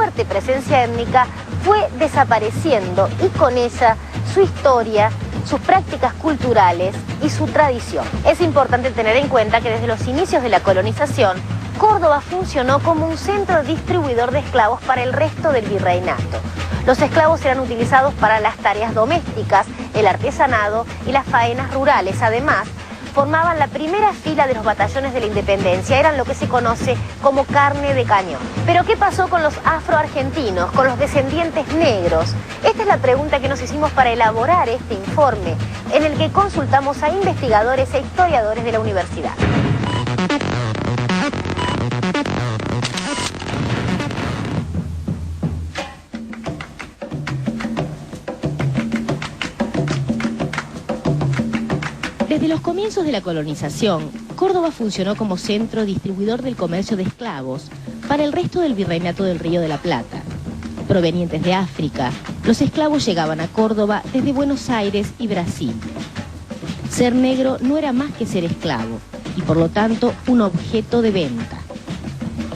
fuerte presencia étnica fue desapareciendo y con ella su historia, sus prácticas culturales y su tradición. Es importante tener en cuenta que desde los inicios de la colonización, Córdoba funcionó como un centro distribuidor de esclavos para el resto del virreinato. Los esclavos eran utilizados para las tareas domésticas, el artesanado y las faenas rurales. Además, formaban la primera fila de los batallones de la independencia, eran lo que se conoce como carne de cañón. Pero ¿qué pasó con los afroargentinos, con los descendientes negros? Esta es la pregunta que nos hicimos para elaborar este informe, en el que consultamos a investigadores e historiadores de la universidad. Desde los comienzos de la colonización, Córdoba funcionó como centro distribuidor del comercio de esclavos para el resto del virreinato del Río de la Plata. Provenientes de África, los esclavos llegaban a Córdoba desde Buenos Aires y Brasil. Ser negro no era más que ser esclavo y por lo tanto un objeto de venta.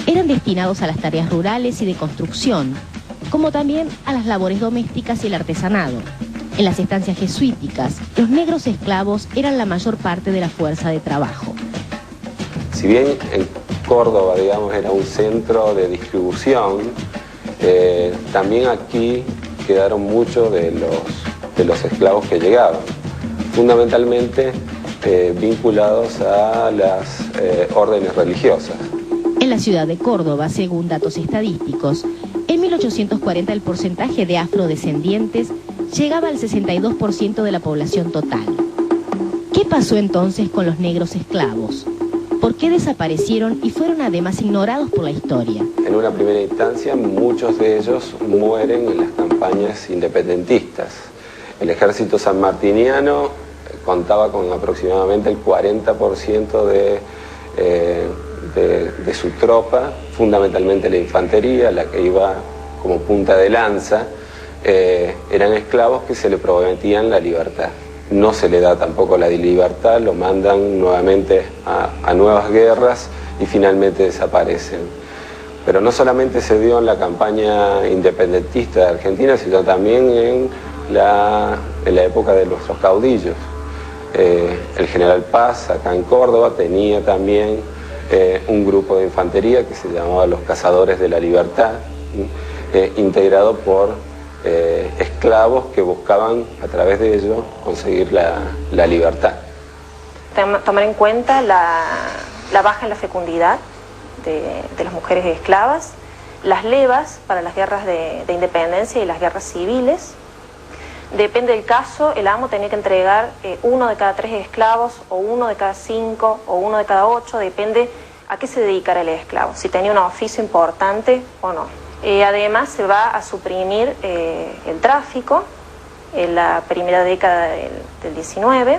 Eran destinados a las tareas rurales y de construcción, como también a las labores domésticas y el artesanado. En las estancias jesuíticas, los negros esclavos eran la mayor parte de la fuerza de trabajo. Si bien en Córdoba, digamos, era un centro de distribución, también aquí quedaron muchos de los esclavos que llegaban, fundamentalmente vinculados a las órdenes religiosas. En la ciudad de Córdoba, según datos estadísticos, en 1840 el porcentaje de afrodescendientes llegaba al 62% de la población total. ¿Qué pasó entonces con los negros esclavos? ¿Por qué desaparecieron y fueron además ignorados por la historia? En una primera instancia, muchos de ellos mueren en las campañas independentistas. El ejército sanmartiniano contaba con aproximadamente el 40% de su tropa, fundamentalmente la infantería, la que iba como punta de lanza. Eran esclavos que se le prometían la libertad. No se le da tampoco la libertad, lo mandan nuevamente a nuevas guerras y finalmente desaparecen. Pero no solamente se dio en la campaña independentista de Argentina, sino también en la época de nuestros caudillos. El general Paz, acá en Córdoba, tenía también un grupo de infantería que se llamaba los Cazadores de la Libertad, integrado por esclavos que buscaban a través de ello conseguir la libertad. Tomar en cuenta la baja en la fecundidad de las mujeres esclavas, las levas para las guerras de independencia y las guerras civiles. Depende del caso, el amo tenía que entregar 1 de cada 3 esclavos, o 1 de cada 5, o 1 de cada 8, depende a qué se dedicara el esclavo, si tenía un oficio importante o no. Además se va a suprimir el tráfico en la primera década del 19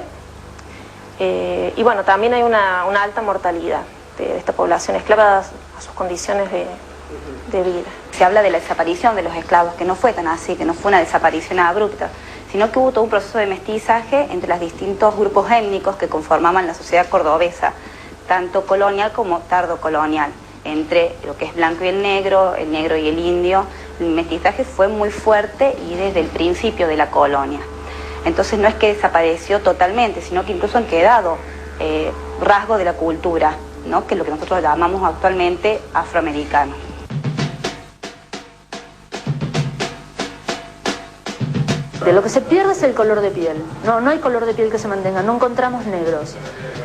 y bueno, también hay una alta mortalidad de esta población esclava a sus condiciones de vida. Se habla de la desaparición de los esclavos, que no fue tan así, que no fue una desaparición abrupta, sino que hubo todo un proceso de mestizaje entre los distintos grupos étnicos que conformaban la sociedad cordobesa, tanto colonial como tardocolonial. Entre lo que es blanco y el negro y el indio, el mestizaje fue muy fuerte y desde el principio de la colonia. Entonces no es que desapareció totalmente, sino que incluso han quedado rasgos de la cultura, ¿no? Que es lo que nosotros llamamos actualmente afroamericano. Lo que se pierde es el color de piel. No hay color de piel que se mantenga, no encontramos negros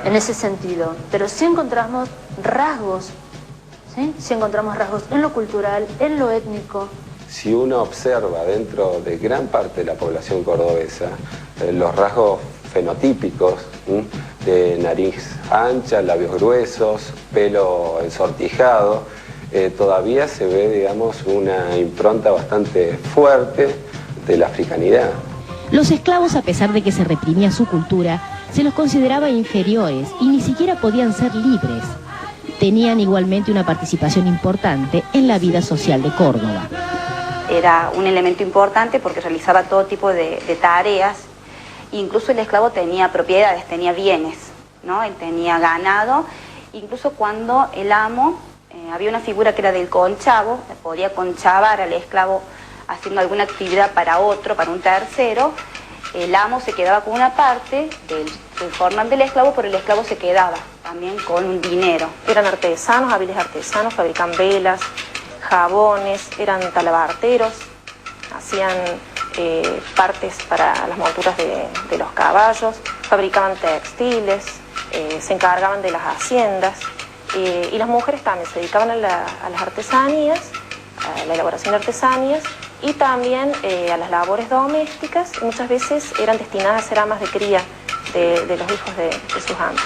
en ese sentido, pero sí encontramos rasgos. Si encontramos rasgos en lo cultural, en lo étnico. Si uno observa dentro de gran parte de la población cordobesa los rasgos fenotípicos de nariz ancha, labios gruesos, pelo ensortijado, todavía se ve, digamos, una impronta bastante fuerte de la africanidad. Los esclavos, a pesar de que se reprimía su cultura, se los consideraba inferiores y ni siquiera podían ser libres. Tenían igualmente una participación importante en la vida social de Córdoba. Era un elemento importante porque realizaba todo tipo de tareas, incluso el esclavo tenía propiedades, tenía bienes, ¿no? Él tenía ganado, incluso cuando el amo Había una figura que era del conchavo, podía conchavar al esclavo haciendo alguna actividad para otro, para un tercero. El amo se quedaba con una parte del jornal del esclavo, pero el esclavo se quedaba también con un dinero. Eran artesanos, hábiles artesanos, fabricaban velas, jabones, eran talabarteros, hacían partes para las monturas de los caballos, fabricaban textiles, se encargaban de las haciendas, y las mujeres también se dedicaban a las artesanías, a la elaboración de artesanías, y también a las labores domésticas, y muchas veces eran destinadas a ser amas de cría de los hijos de sus amas.